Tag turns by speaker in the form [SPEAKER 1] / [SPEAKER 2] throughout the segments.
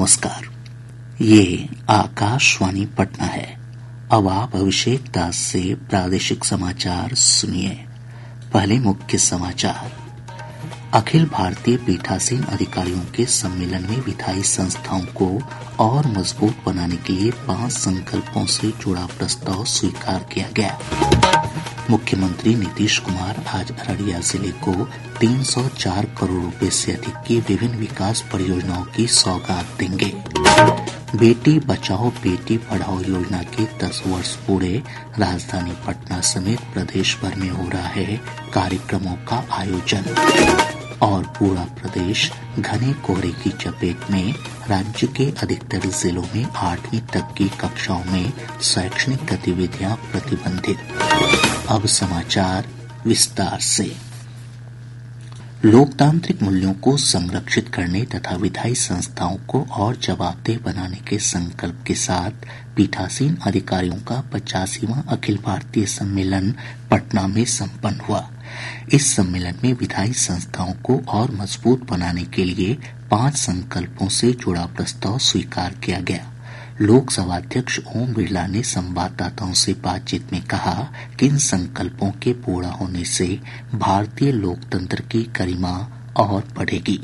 [SPEAKER 1] नमस्कार। ये आकाशवाणी पटना है। अब आप अभिषेक दास से प्रादेशिक समाचार सुनिए। पहले मुख्य समाचार। अखिल भारतीय पीठासीन अधिकारियों के सम्मेलन में विधायी संस्थाओं को और मजबूत बनाने के लिए 5 संकल्पों से जुड़ा प्रस्ताव स्वीकार किया गया। मुख्यमंत्री नीतीश कुमार आज अररिया जिले को 304 करोड़ रुपए से अधिक की विभिन्न विकास परियोजनाओं की सौगात देंगे। बेटी बचाओ बेटी पढ़ाओ योजना के 10 वर्ष पूरे। राजधानी पटना समेत प्रदेश भर में हो रहा है कार्यक्रमों का आयोजन। और पूरा प्रदेश घने कोहरे की चपेट में। राज्य के अधिकतर जिलों में 8वीं तक की कक्षाओं में शैक्षणिक गतिविधियां प्रतिबंधित। अब समाचार विस्तार से। लोकतांत्रिक मूल्यों को संरक्षित करने तथा विधायी संस्थाओं को और जवाबदेह बनाने के संकल्प के साथ पीठासीन अधिकारियों का 85वां अखिल भारतीय सम्मेलन पटना में संपन्न हुआ। इस सम्मेलन में विधायी संस्थाओं को और मजबूत बनाने के लिए 5 संकल्पों से जुड़ा प्रस्ताव स्वीकार किया गया। लोकसभा अध्यक्ष ओम बिरला ने संवाददाताओं से बातचीत में कहा कि इन संकल्पों के पूरा होने से भारतीय लोकतंत्र की गरिमा और बढ़ेगी।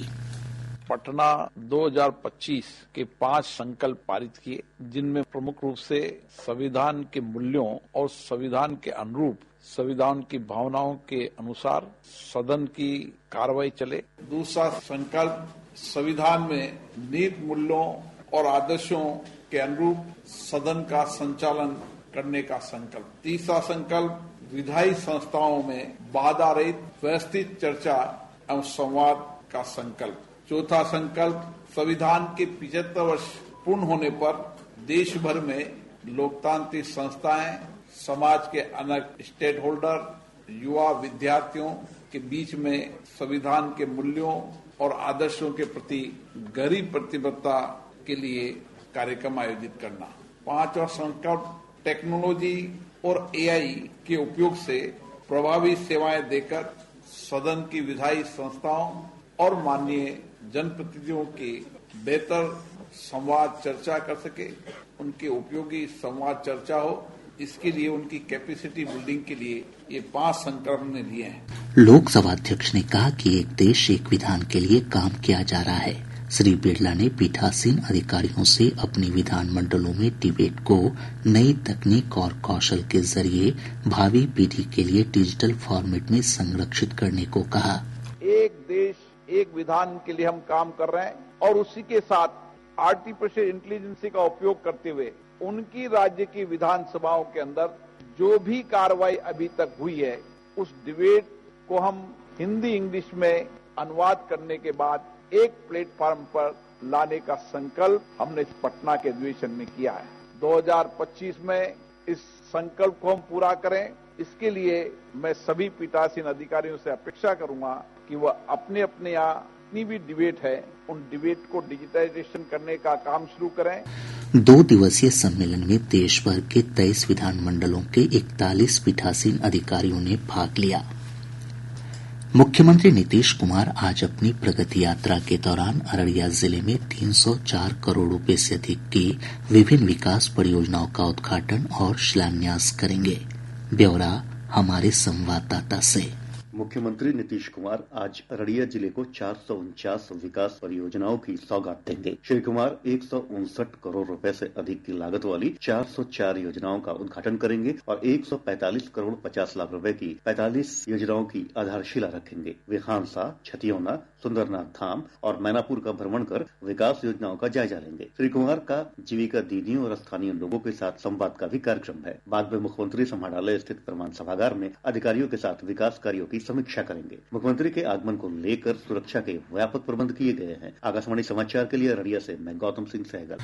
[SPEAKER 2] पटना 2025 के 5 संकल्प पारित किए, जिनमें प्रमुख रूप से संविधान के मूल्यों और संविधान के अनुरूप संविधान की भावनाओं के अनुसार सदन की कार्रवाई चले। दूसरा संकल्प संविधान में निहित मूल्यों और आदर्शों के अनुरूप सदन का संचालन करने का संकल्प। तीसरा संकल्प विधायी संस्थाओं में बाधा रहित व्यवस्थित चर्चा एवं संवाद का संकल्प। चौथा संकल्प संविधान के 75 वर्ष पूर्ण होने पर देश भर में लोकतांत्रिक संस्थाएं, समाज के अनेक स्टेक होल्डर, युवा, विद्यार्थियों के बीच में संविधान के मूल्यों और आदर्शों के प्रति गहरी प्रतिबद्धता के लिए कार्यक्रम आयोजित करना। 5वां संकल्प टेक्नोलॉजी और एआई के उपयोग से प्रभावी सेवाएं देकर सदन की विधायी संस्थाओं और माननीय जनप्रतिनिधियों के बेहतर संवाद चर्चा कर सके, उनके उपयोगी संवाद चर्चा हो, इसके लिए उनकी कैपेसिटी बिल्डिंग के लिए ये 5 संकल्प हमने लिए हैं।
[SPEAKER 1] लोकसभा अध्यक्ष ने कहा कि एक देश एक विधान के लिए काम किया जा रहा है। श्री बिरला ने पीठासीन अधिकारियों से अपनी विधानमंडलों में डिबेट को नई तकनीक और कौशल के जरिए भावी पीढ़ी के लिए डिजिटल फॉर्मेट में संरक्षित करने को कहा।
[SPEAKER 2] एक देश एक विधान के लिए हम काम कर रहे हैं और उसी के साथ आर्टिफिशियल इंटेलिजेंस का उपयोग करते हुए उनकी राज्य की विधानसभाओं के अंदर जो भी कार्रवाई अभी तक हुई है उस डिबेट को हम हिंदी इंग्लिश में अनुवाद करने के बाद एक प्लेटफॉर्म पर लाने का संकल्प हमने पटना के अधिवेशन में किया है। 2025 में इस संकल्प को हम पूरा करें, इसके लिए मैं सभी पीठासीन अधिकारियों से अपेक्षा करूंगा कि वह अपने अपने यहाँ जितनी भी डिबेट है उन डिबेट को डिजिटाइजेशन करने का काम शुरू करें।
[SPEAKER 1] 2 दिवसीय सम्मेलन में देश भर के 23 विधानमंडलों के 41 पीठासीन अधिकारियों ने भाग लिया। मुख्यमंत्री नीतीश कुमार आज अपनी प्रगति यात्रा के दौरान अररिया जिले में 304 करोड़ रुपए से अधिक की विभिन्न विकास परियोजनाओं का उद्घाटन और शिलान्यास करेंगे। ब्यौरा हमारे संवाददाता से।
[SPEAKER 3] मुख्यमंत्री नीतीश कुमार आज अररिया जिले को 449 विकास परियोजनाओं की सौगात देंगे। श्री कुमार 159 करोड़ रुपए से अधिक की लागत वाली 404 योजनाओं का उद्घाटन करेंगे और 145 करोड़ 50 लाख रुपए की 45 योजनाओं की आधारशिला रखेंगे। वे हांसा, छतियौना, सुंदरनाथ धाम और मैनापुर का भ्रमण कर विकास योजनाओं का जायजा लेंगे। श्री कुमार का जीविका दीदियों और स्थानीय लोगों के साथ संवाद का भी कार्यक्रम है। बाद में मुख्यमंत्री समाहरणालय स्थित प्रमाण सभागार में अधिकारियों के साथ विकास कार्यों की समीक्षा करेंगे। मुख्यमंत्री के आगमन को लेकर सुरक्षा के व्यापक प्रबंध किए गए हैं। आकाशवाणी समाचार के लिए अररिया से मैं गौतम सिंह सहगल।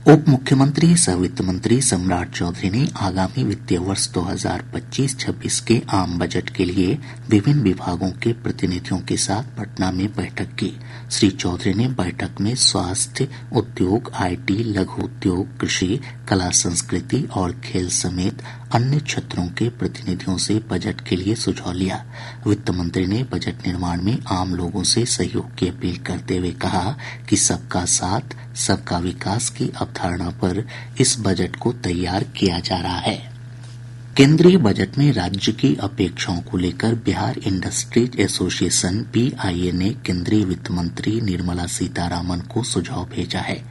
[SPEAKER 1] उप मुख्यमंत्री सह वित्त मंत्री सम्राट चौधरी ने आगामी वित्तीय वर्ष 2025-26 के आम बजट के लिए विभिन्न विभागों के प्रतिनिधियों के साथ पटना में बैठक की। श्री चौधरी ने बैठक में स्वास्थ्य, उद्योग, आईटी, लघु उद्योग, कृषि, कला संस्कृति और खेल समेत अन्य क्षेत्रों के प्रतिनिधियों से बजट के लिए सुझाव लिया। वित्त मंत्री ने बजट निर्माण में आम लोगों से सहयोग की अपील करते हुए कहा कि सबका साथ सबका विकास की अवधारणा पर इस बजट को तैयार किया जा रहा है। केंद्रीय बजट में राज्य की अपेक्षाओं को लेकर बिहार इंडस्ट्रीज एसोसिएशन BIA ने केंद्रीय वित्त मंत्री निर्मला सीतारामन को सुझाव भेजा है।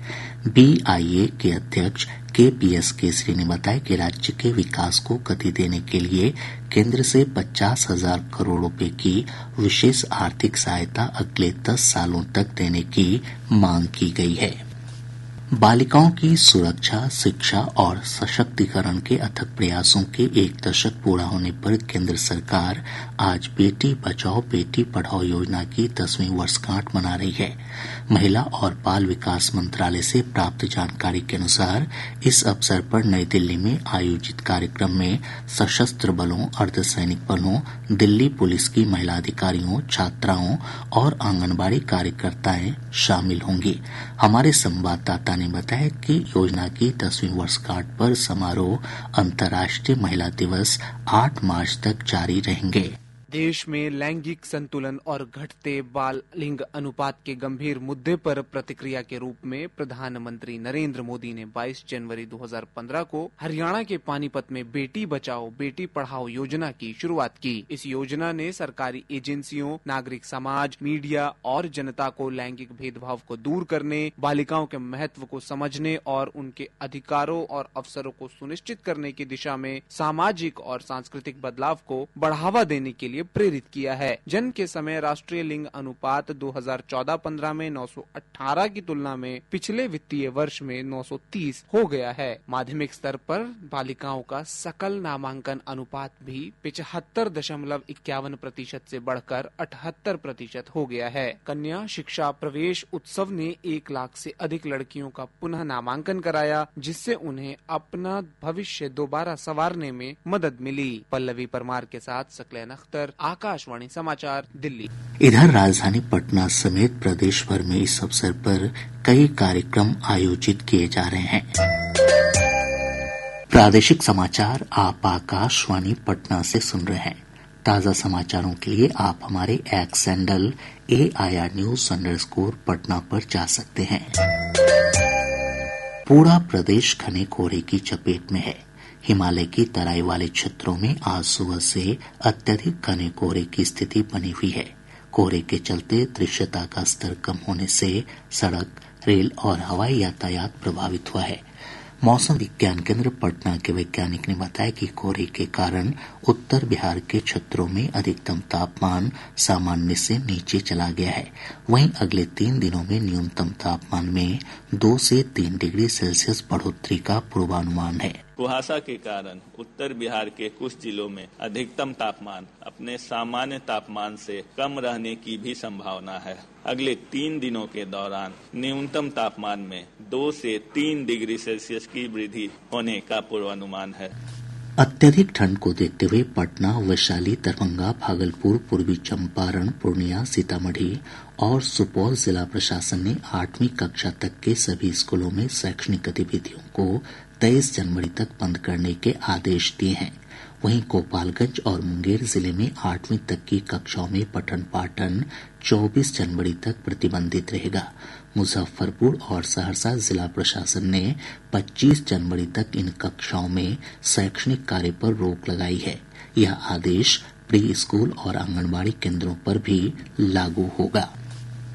[SPEAKER 1] BIA के अध्यक्ष KPS केसरी ने बताया कि राज्य के विकास को गति देने के लिए केंद्र से 50,000 करोड़ रुपए की विशेष आर्थिक सहायता अगले 10 सालों तक देने की मांग की गई है। बालिकाओं की सुरक्षा, शिक्षा और सशक्तिकरण के अथक प्रयासों के 1 दशक पूरा होने पर केंद्र सरकार आज बेटी बचाओ बेटी पढ़ाओ योजना की 10वीं वर्षगांठ मना रही है। महिला और बाल विकास मंत्रालय से प्राप्त जानकारी के अनुसार इस अवसर पर नई दिल्ली में आयोजित कार्यक्रम में सशस्त्र बलों, अर्धसैनिक बलों, दिल्ली पुलिस की महिला अधिकारियों, छात्राओं और आंगनबाड़ी कार्यकर्ताएं शामिल होंगी। हमारे संवाददाता ने बताया कि योजना की 10वीं वर्षगांठ पर समारोह अंतर्राष्ट्रीय महिला दिवस 8 मार्च तक जारी रहेंगे।
[SPEAKER 4] देश में लैंगिक संतुलन और घटते बाल लिंग अनुपात के गंभीर मुद्दे पर प्रतिक्रिया के रूप में प्रधानमंत्री नरेंद्र मोदी ने 22 जनवरी 2015 को हरियाणा के पानीपत में बेटी बचाओ बेटी पढ़ाओ योजना की शुरुआत की। इस योजना ने सरकारी एजेंसियों, नागरिक समाज, मीडिया और जनता को लैंगिक भेदभाव को दूर करने, बालिकाओं के महत्व को समझने और उनके अधिकारों और अवसरों को सुनिश्चित करने की दिशा में सामाजिक और सांस्कृतिक बदलाव को बढ़ावा देने के लिए प्रेरित किया है। जन्म के समय राष्ट्रीय लिंग अनुपात 2014-15 में 918 की तुलना में पिछले वित्तीय वर्ष में 930 हो गया है। माध्यमिक स्तर पर बालिकाओं का सकल नामांकन अनुपात भी 75.51% से बढ़कर 78% हो गया है। कन्या शिक्षा प्रवेश उत्सव ने 1 लाख से अधिक लड़कियों का पुनः नामांकन कराया, जिससे उन्हें अपना भविष्य दोबारा संवारने में मदद मिली। पल्लवी परमार के साथ सकलैन अख्तर, आकाशवाणी समाचार, दिल्ली।
[SPEAKER 1] इधर राजधानी पटना समेत प्रदेश भर में इस अवसर पर कई कार्यक्रम आयोजित किए जा रहे हैं। प्रादेशिक समाचार आप आकाशवाणी पटना से सुन रहे हैं। ताज़ा समाचारों के लिए आप हमारे एक्स हैंडल AIRnews_पटना पर जा सकते हैं। पूरा प्रदेश घने कोहरे की चपेट में है। हिमालय की तराई वाले क्षेत्रों में आज सुबह से अत्यधिक घने कोहरे की स्थिति बनी हुई है। कोहरे के चलते दृश्यता का स्तर कम होने से सड़क, रेल और हवाई यातायात प्रभावित हुआ है। मौसम विज्ञान केंद्र पटना के वैज्ञानिक ने बताया कि कोहरे के कारण उत्तर बिहार के क्षेत्रों में अधिकतम तापमान सामान्य से नीचे चला गया है। वहीं अगले 3 दिनों में न्यूनतम तापमान में 2 से 3 डिग्री सेल्सियस बढ़ोतरी का पूर्वानुमान है।
[SPEAKER 5] कुहासा के कारण उत्तर बिहार के कुछ जिलों में अधिकतम तापमान अपने सामान्य तापमान से कम रहने की भी संभावना है। अगले 3 दिनों के दौरान न्यूनतम तापमान में 2 से 3 डिग्री सेल्सियस की वृद्धि होने का पूर्वानुमान है।
[SPEAKER 1] अत्यधिक ठंड को देखते हुए पटना, वैशाली, दरभंगा, भागलपुर, पूर्वी चंपारण, पूर्णिया, सीतामढ़ी और सुपौल जिला प्रशासन ने 8वीं कक्षा तक के सभी स्कूलों में शैक्षणिक गतिविधियों को 23 जनवरी तक बंद करने के आदेश दिए हैं। वहीं गोपालगंज और मुंगेर जिले में 8वीं तक की कक्षाओं में पठन पाठन 24 जनवरी तक प्रतिबंधित रहेगा। मुजफ्फरपुर और सहरसा जिला प्रशासन ने 25 जनवरी तक इन कक्षाओं में शैक्षणिक कार्य पर रोक लगाई है। यह आदेश प्री स्कूल और आंगनबाड़ी केंद्रों पर भी लागू होगा।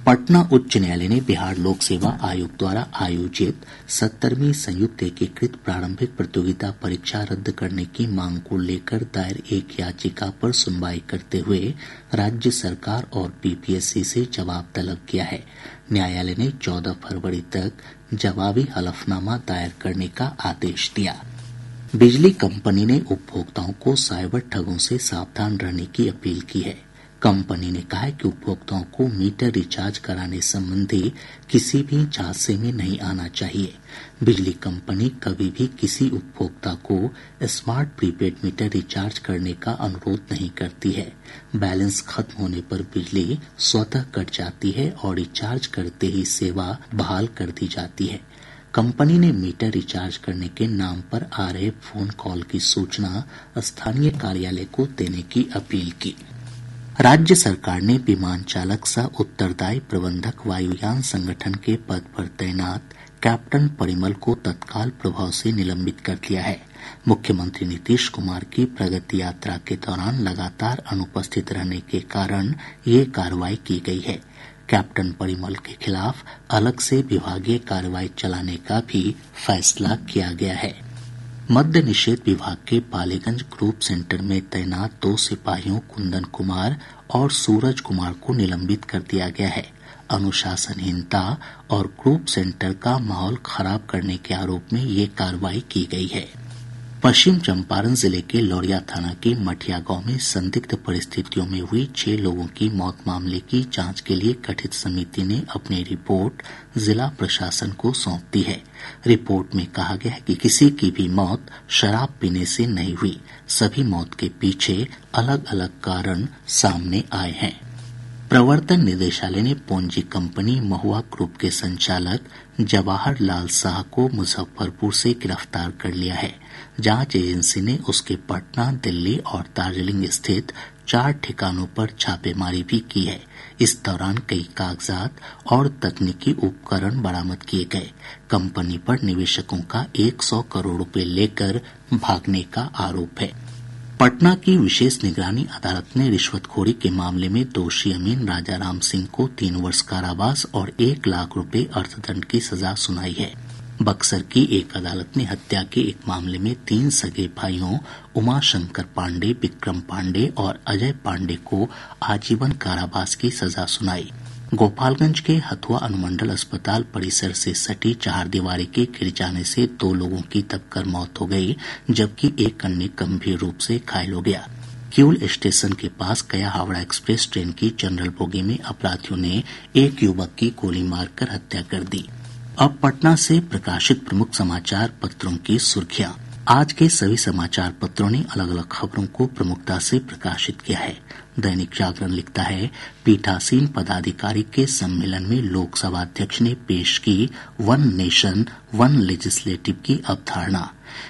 [SPEAKER 1] पटना उच्च न्यायालय ने बिहार लोक सेवा आयोग द्वारा आयोजित 70वीं संयुक्त एकीकृत प्रारंभिक प्रतियोगिता परीक्षा रद्द करने की मांग को लेकर दायर एक याचिका पर सुनवाई करते हुए राज्य सरकार और पीपीएससी से जवाब तलब किया है। न्यायालय ने 14 फरवरी तक जवाबी हलफनामा दायर करने का आदेश दिया। बिजली कंपनी ने उपभोक्ताओं को साइबर ठगों से सावधान रहने की अपील की है। कंपनी ने कहा है कि उपभोक्ताओं को मीटर रिचार्ज कराने संबंधी किसी भी झांसे में नहीं आना चाहिए। बिजली कंपनी कभी भी किसी उपभोक्ता को स्मार्ट प्रीपेड मीटर रिचार्ज करने का अनुरोध नहीं करती है। बैलेंस खत्म होने पर बिजली स्वतः कट जाती है और रिचार्ज करते ही सेवा बहाल कर दी जाती है। कंपनी ने मीटर रिचार्ज करने के नाम पर आ रहे फोन कॉल की सूचना स्थानीय कार्यालय को देने की अपील की। राज्य सरकार ने विमान चालक सह उत्तरदायी प्रबंधक वायुयान संगठन के पद पर तैनात कैप्टन परिमल को तत्काल प्रभाव से निलंबित कर दिया है। मुख्यमंत्री नीतीश कुमार की प्रगति यात्रा के दौरान लगातार अनुपस्थित रहने के कारण ये कार्रवाई की गई है। कैप्टन परिमल के खिलाफ अलग से विभागीय कार्रवाई चलाने का भी फैसला किया गया है। मद्य निषेध विभाग के पालीगंज ग्रुप सेंटर में तैनात 2 सिपाहियों कुंदन कुमार और सूरज कुमार को निलंबित कर दिया गया है। अनुशासनहीनता और ग्रुप सेंटर का माहौल खराब करने के आरोप में ये कार्रवाई की गई है। पश्चिम चंपारण जिले के लौरिया थाना के मठिया गांव में संदिग्ध परिस्थितियों में हुई 6 लोगों की मौत मामले की जांच के लिए गठित समिति ने अपनी रिपोर्ट जिला प्रशासन को सौंप दी है। रिपोर्ट में कहा गया है कि किसी की भी मौत शराब पीने से नहीं हुई। सभी मौत के पीछे अलग अलग कारण सामने आए हैं। प्रवर्तन निदेशालय ने पोंजी कंपनी महुआ ग्रुप के संचालक जवाहर लाल शाह को मुजफ्फरपुर से गिरफ्तार कर लिया है। जांच एजेंसी ने उसके पटना, दिल्ली और दार्जिलिंग स्थित 4 ठिकानों पर छापेमारी भी की है। इस दौरान कई कागजात और तकनीकी उपकरण बरामद किए गए। कंपनी पर निवेशकों का 100 करोड़ रुपए लेकर भागने का आरोप है। पटना की विशेष निगरानी अदालत ने रिश्वतखोरी के मामले में दोषी अमीन राजाराम सिंह को 3 वर्ष कारावास और 1 लाख रुपए अर्थदंड की सजा सुनाई है। बक्सर की एक अदालत ने हत्या के एक मामले में 3 सगे भाइयों उमाशंकर पांडे, विक्रम पांडे और अजय पांडे को आजीवन कारावास की सजा सुनाई। गोपालगंज के हथुआ अनुमंडल अस्पताल परिसर से सटी 4 दीवारी के गिर जाने से 2 लोगों की दबकर मौत हो गई, जबकि एक अन्य गंभीर रूप से घायल हो गया। किउल स्टेशन के पास गया हावड़ा एक्सप्रेस ट्रेन की जनरल बोगी में अपराधियों ने एक युवक की गोली मारकर हत्या कर दी। अब पटना से प्रकाशित प्रमुख समाचार पत्रों की सुर्खियां। आज के सभी समाचार पत्रों ने अलग अलग खबरों को प्रमुखता से प्रकाशित किया है। दैनिक जागरण लिखता है, पीठासीन पदाधिकारी के सम्मेलन में लोकसभा अध्यक्ष ने पेश की 1 नेशन 1 लेजिस्लेटिव की अवधारणा।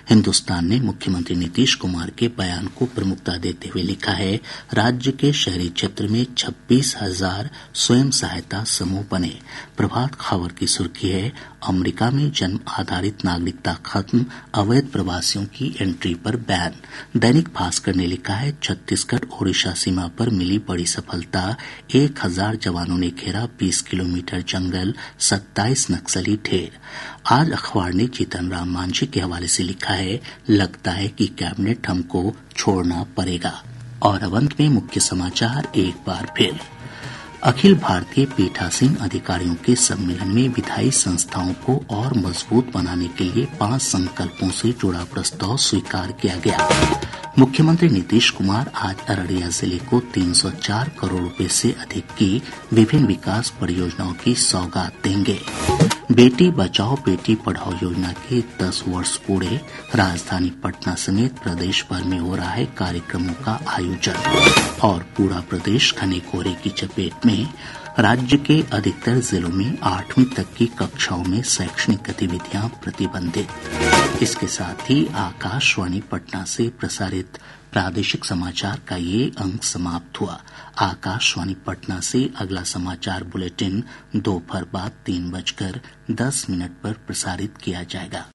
[SPEAKER 1] हिन्दुस्तान ने मुख्यमंत्री नीतीश कुमार के बयान को प्रमुखता देते हुए लिखा है, राज्य के शहरी क्षेत्र में 26,000 स्वयं सहायता समूह बने। प्रभात खबर की सुर्खी है, अमेरिका में जन्म आधारित नागरिकता खत्म, अवैध प्रवासियों की एंट्री पर बैन। दैनिक भास्कर ने लिखा है, छत्तीसगढ़ ओडिशा सीमा पर मिली बड़ी सफलता, 1000 जवानों ने घेरा 20 किलोमीटर जंगल, 27 नक्सली ढेर। आज अखबार ने जीतन राम मांझी के हवाले से लिखा है, लगता है कि कैबिनेट हमको छोड़ना पड़ेगा। और अब अंत में मुख्य समाचार एक बार फिर। अखिल भारतीय पीठासीन अधिकारियों के सम्मेलन में विधायी संस्थाओं को और मजबूत बनाने के लिए 5 संकल्पों से जुड़ा प्रस्ताव स्वीकार किया गया। मुख्यमंत्री नीतीश कुमार आज अररिया जिले को 304 करोड़ रुपए से अधिक की विभिन्न विकास परियोजनाओं की सौगात देंगे। बेटी बचाओ बेटी पढ़ाओ योजना के 10 वर्ष पूरे, राजधानी पटना समेत प्रदेश भर में हो रहा है कार्यक्रमों का आयोजन। और पूरा प्रदेश घने कोहरे की चपेट में, राज्य के अधिकतर जिलों में 8वीं तक की कक्षाओं में शैक्षणिक गतिविधियां प्रतिबंधित। इसके साथ ही आकाशवाणी पटना से प्रसारित प्रादेशिक समाचार का ये अंक समाप्त हुआ। आकाशवाणी पटना से अगला समाचार बुलेटिन दोपहर बाद 3:10 पर प्रसारित किया जाएगा।